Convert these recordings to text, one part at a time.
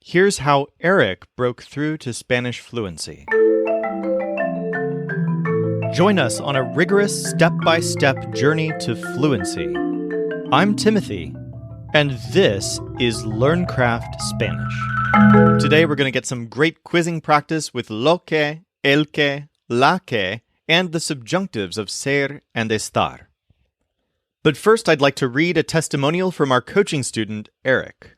Here's how Eric broke through to Spanish fluency. Join us on a rigorous step-by-step journey to fluency. I'm Timothy, and this is LearnCraft Spanish. Today we're going to get some great quizzing practice with lo que, el que, la que, and the subjunctives of ser and estar. But first I'd like to read a testimonial from our coaching student, Eric.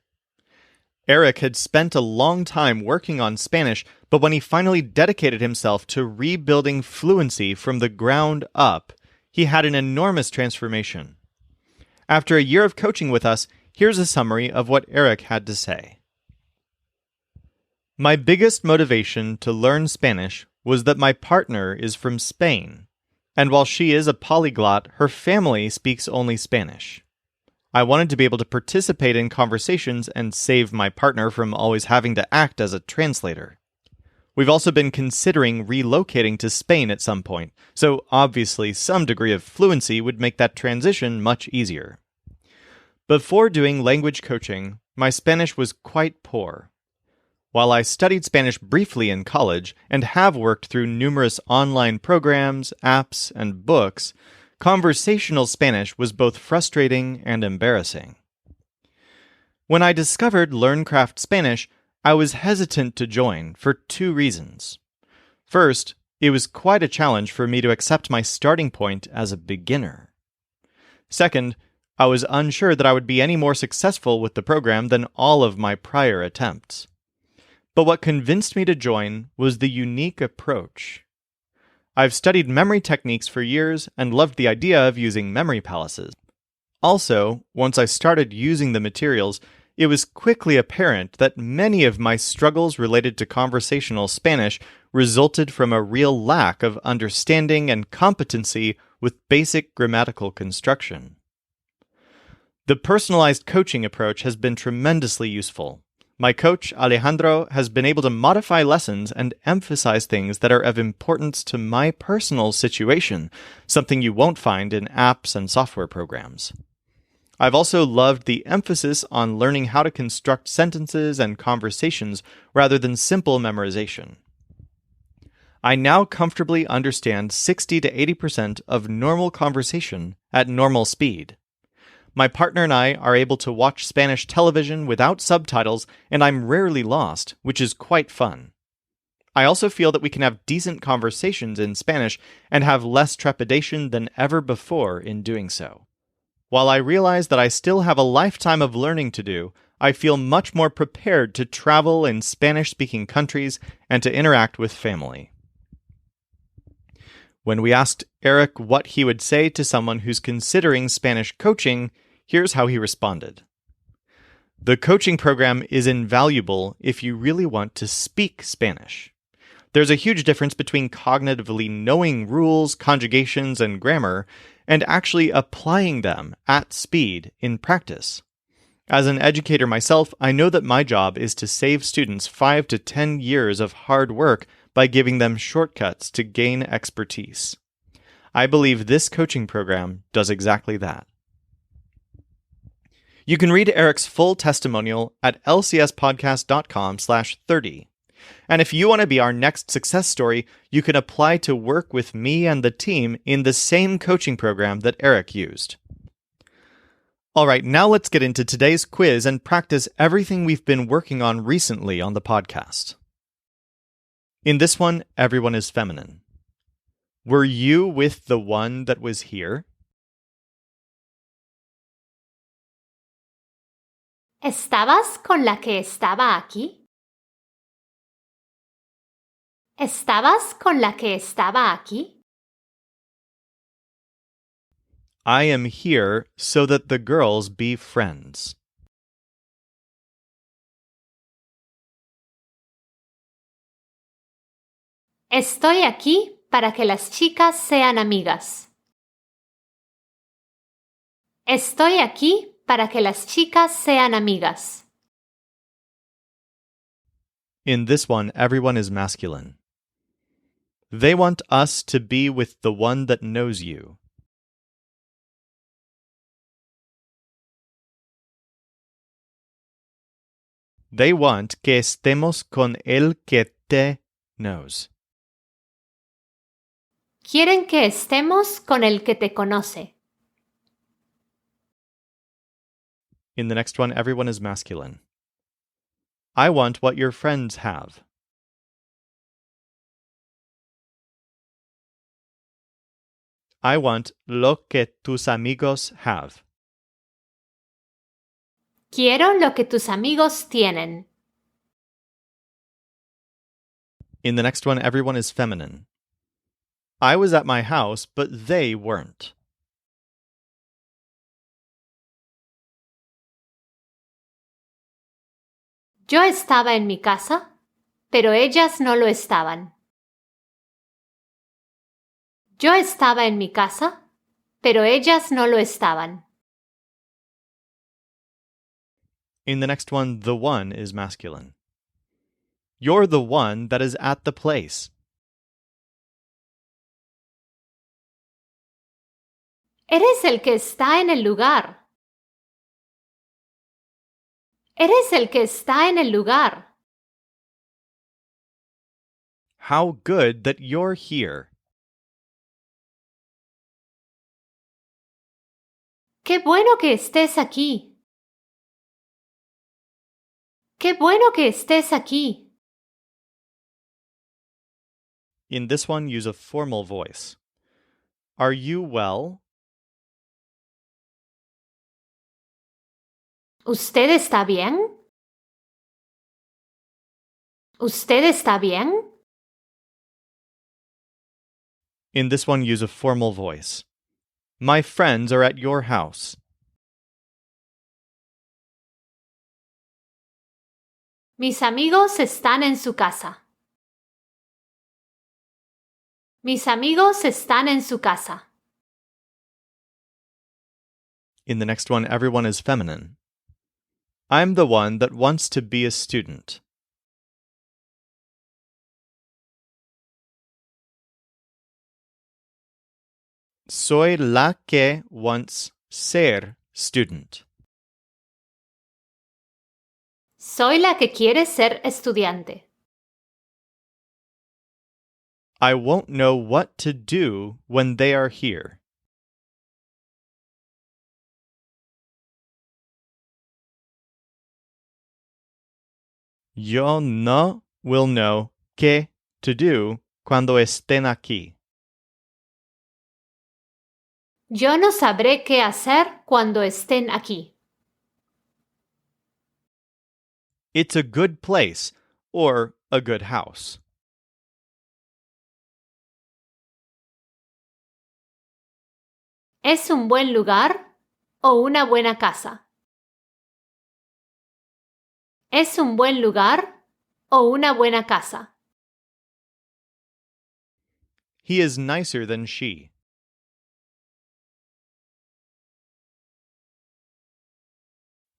Eric had spent a long time working on Spanish, but when he finally dedicated himself to rebuilding fluency from the ground up, he had an enormous transformation. After a year of coaching with us, here's a summary of what Eric had to say. My biggest motivation to learn Spanish was that my partner is from Spain, and while she is a polyglot, her family speaks only Spanish. I wanted to be able to participate in conversations and save my partner from always having to act as a translator. We've also been considering relocating to Spain at some point, so obviously some degree of fluency would make that transition much easier. Before doing language coaching, my Spanish was quite poor. While I studied Spanish briefly in college and have worked through numerous online programs, apps, and books, conversational Spanish was both frustrating and embarrassing. When I discovered LearnCraft Spanish, I was hesitant to join for two reasons. First, it was quite a challenge for me to accept my starting point as a beginner. Second, I was unsure that I would be any more successful with the program than all of my prior attempts. But what convinced me to join was the unique approach. I've studied memory techniques for years and loved the idea of using memory palaces. Also, once I started using the materials, it was quickly apparent that many of my struggles related to conversational Spanish resulted from a real lack of understanding and competency with basic grammatical construction. The personalized coaching approach has been tremendously useful. My coach, Alejandro, has been able to modify lessons and emphasize things that are of importance to my personal situation, something you won't find in apps and software programs. I've also loved the emphasis on learning how to construct sentences and conversations rather than simple memorization. I now comfortably understand 60 to 80% of normal conversation at normal speed. My partner and I are able to watch Spanish television without subtitles, and I'm rarely lost, which is quite fun. I also feel that we can have decent conversations in Spanish and have less trepidation than ever before in doing so. While I realize that I still have a lifetime of learning to do, I feel much more prepared to travel in Spanish-speaking countries and to interact with family. When we asked Eric what he would say to someone who's considering Spanish coaching, here's how he responded. The coaching program is invaluable if you really want to speak Spanish. There's a huge difference between cognitively knowing rules, conjugations, and grammar, and actually applying them at speed in practice. As an educator myself, I know that my job is to save students 5 to 10 years of hard work by giving them shortcuts to gain expertise. I believe this coaching program does exactly that. You can read Eric's full testimonial at lcspodcast.com/30. And if you want to be our next success story, you can apply to work with me and the team in the same coaching program that Eric used. All right, now let's get into today's quiz and practice everything we've been working on recently on the podcast. In this one, everyone is feminine. Were you with the one that was here? ¿Estabas con la que estaba aquí? ¿Estabas con la que estaba aquí? I am here so that the girls be friends. Estoy aquí para que las chicas sean amigas. Estoy aquí para que las chicas sean amigas. In this one, everyone is masculine. They want us to be with the one that knows you. They want que estemos con el que te knows. Quieren que estemos con el que te conoce. In the next one, everyone is masculine. I want what your friends have. I want lo que tus amigos have. Quiero lo que tus amigos tienen. In the next one, everyone is feminine. I was at my house, but they weren't. Yo estaba en mi casa, pero ellas no lo estaban. Yo estaba en mi casa, pero ellas no lo estaban. In the next one, the one is masculine. You're the one that is at the place. Eres el que está en el lugar. Eres el que está en el lugar. How good that you're here. Qué bueno que estés aquí. Qué bueno que estés aquí. In this one, use a formal voice. Are you well? ¿Usted está bien? ¿Usted está bien? In this one, use a formal voice. My friends are at your house. Mis amigos están en su casa. Mis amigos están en su casa. In the next one, everyone is feminine. I'm the one that wants to be a student. Soy la que wants ser student. Soy la que quiere ser estudiante. I won't know what to do when they are here. Yo no will know qué to do cuando estén aquí. Yo no sabré qué hacer cuando estén aquí. It's a good place or a good house. ¿Es un buen lugar o una buena casa? ¿Es un buen lugar o una buena casa? He is nicer than she.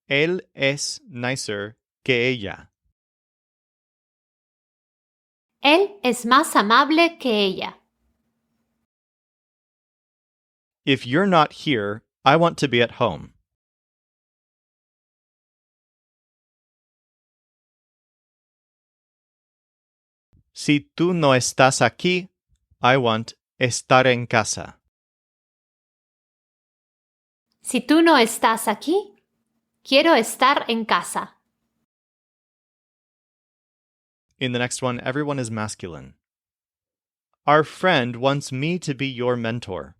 Él es nicer que ella. Él es más amable que ella. If you're not here, I want to be at home. Si tú no estás aquí, I want estar en casa. Si tú no estás aquí, quiero estar en casa. In the next one, everyone is masculine. Our friend wants me to be your mentor.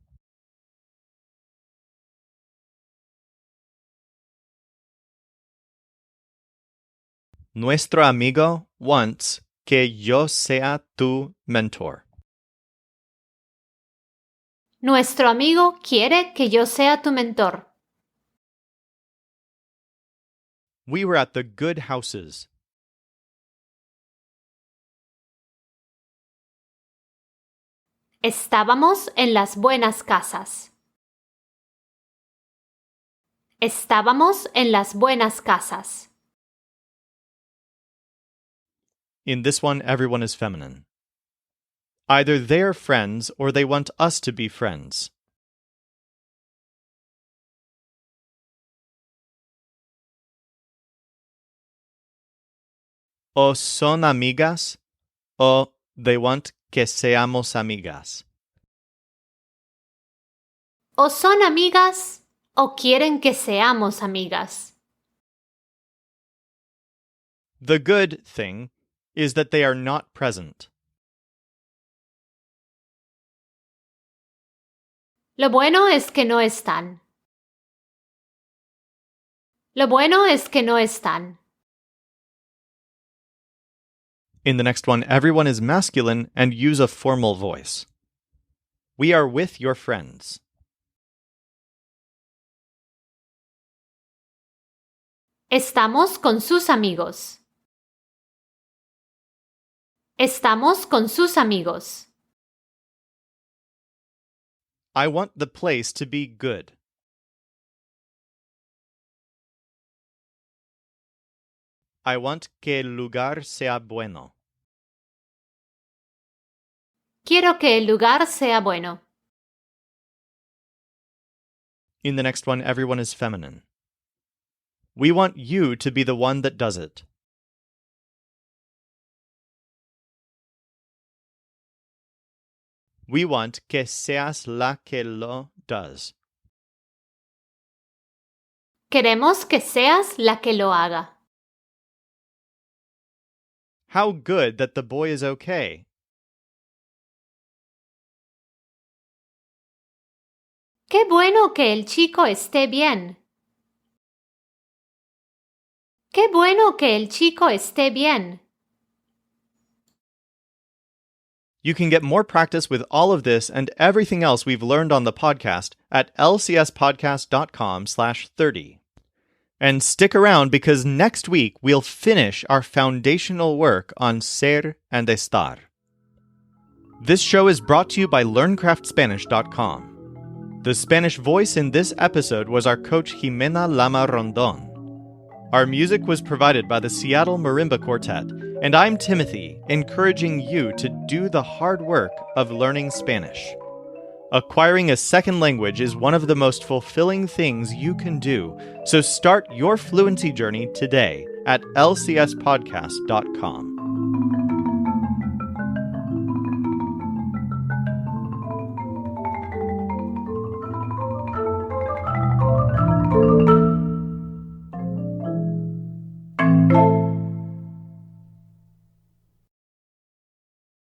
Nuestro amigo wants que yo sea tu mentor. Nuestro amigo quiere que yo sea tu mentor. We were at the good houses. Estábamos en las buenas casas. Estábamos en las buenas casas. In this one, everyone is feminine. Either they're friends or they want us to be friends. o son amigas, o they want que seamos amigas. O son amigas o quieren que seamos amigas. The good thing is that they are not present. Lo bueno es que no están. Lo bueno es que no están. In the next one, everyone is masculine and use a formal voice. We are with your friends. Estamos con sus amigos. Estamos con sus amigos. I want the place to be good. I want que el lugar sea bueno. Quiero que el lugar sea bueno. In the next one, everyone is feminine. We want you to be the one that does it. We want que seas la que lo does. Queremos que seas la que lo haga. How good that the boy is okay. Qué bueno que el chico esté bien. Qué bueno que el chico esté bien. You can get more practice with all of this and everything else we've learned on the podcast at lcspodcast.com/30. And stick around because next week we'll finish our foundational work on ser and estar. This show is brought to you by LearnCraftSpanish.com. The Spanish voice in this episode was our coach Jimena Lama Rondon. Our music was provided by the Seattle Marimba Quartet, and I'm Timothy, encouraging you to do the hard work of learning Spanish. Acquiring a second language is one of the most fulfilling things you can do, so start your fluency journey today at lcspodcast.com.